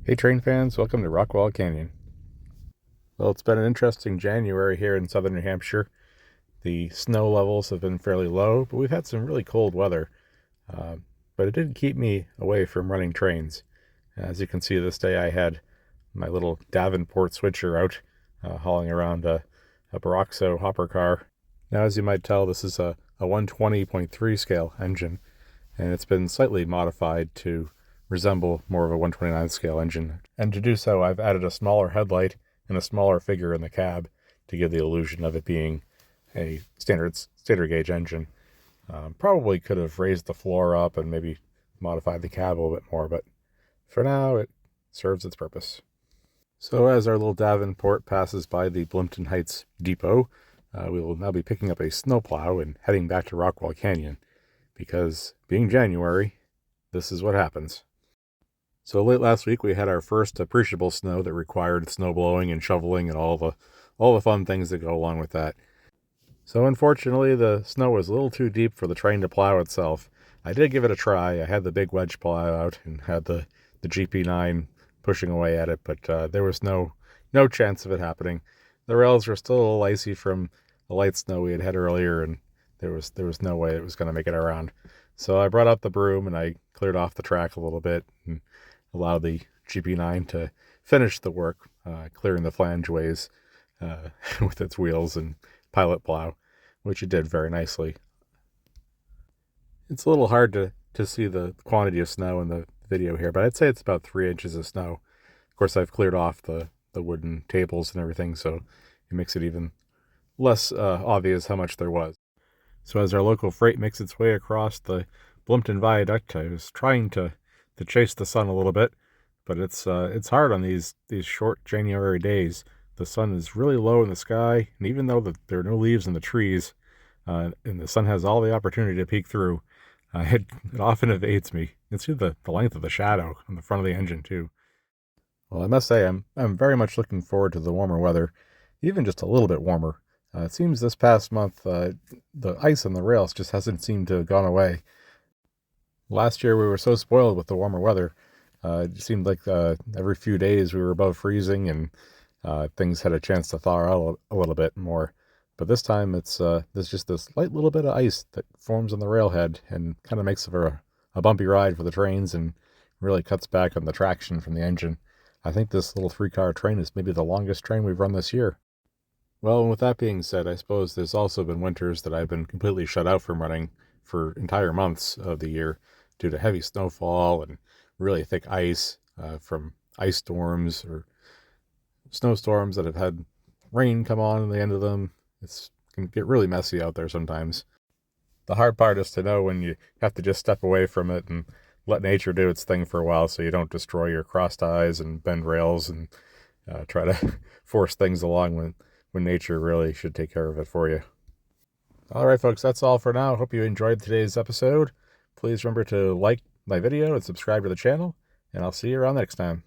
Hey train fans, welcome to Rockwall Canyon. Well, it's been an interesting January here in southern New Hampshire. The snow levels have been fairly low, but we've had some really cold weather. Uh, but it didn't keep me away from running trains. As you can see, this day I had my little Davenport switcher out, hauling around a Baroxo hopper car. Now, as you might tell, this is a 120.3 scale engine, and it's been slightly modified to resemble more of a 129 scale engine. And to do so, I've added a smaller headlight and a smaller figure in the cab to give the illusion of it being a standard gauge engine. Probably could have raised the floor up and maybe modified the cab a little bit more, but for now it serves its purpose. So as our little Davenport passes by the Blimpton Heights depot, we will now be picking up a snowplow and heading back to Rockwall Canyon, because being January, this is what happens. So late last week we had our first appreciable snow that required snow blowing and shoveling and all the fun things that go along with that. So unfortunately the snow was a little too deep for the train to plow itself. I did give it a try. I had the big wedge plow out and had the GP9 pushing away at it, but there was no chance of it happening. The rails were still a little icy from the light snow we had had earlier, and there was no way it was going to make it around. So I brought out the broom and I cleared off the track a little bit and allowed the GP9 to finish the work, clearing the flangeways with its wheels and pilot plow, which it did very nicely. It's a little hard to see the quantity of snow in the video here, but I'd say it's about 3 inches of snow. Of course, I've cleared off the wooden tables and everything, so it makes it even less obvious how much there was. So as our local freight makes its way across the Blimpton Viaduct, I was trying to chase the sun a little bit, but it's hard on these short January days. The sun is really low in the sky, and even though there are no leaves in the trees, and the sun has all the opportunity to peek through, it often evades me. You can see the length of the shadow on the front of the engine too. Well, I must say I'm very much looking forward to the warmer weather, even just a little bit warmer. It seems this past month the ice on the rails just hasn't seemed to have gone away. Last year we were so spoiled with the warmer weather. It seemed like every few days we were above freezing, and things had a chance to thaw out a little bit more. But this time there's just this light little bit of ice that forms on the railhead and kind of makes for a bumpy ride for the trains and really cuts back on the traction from the engine. I think this little 3-car train is maybe the longest train we've run this year. Well, and with that being said, I suppose there's also been winters that I've been completely shut out from running for entire months of the year due to heavy snowfall and really thick ice from ice storms or snowstorms that have had rain come on the end of them. It can get really messy out there sometimes. The hard part is to know when you have to just step away from it and let nature do its thing for a while, so you don't destroy your cross ties and bend rails and try to force things along when nature really should take care of it for you. All right, folks, that's all for now. Hope you enjoyed today's episode. Please remember to like my video and subscribe to the channel, and I'll see you around next time.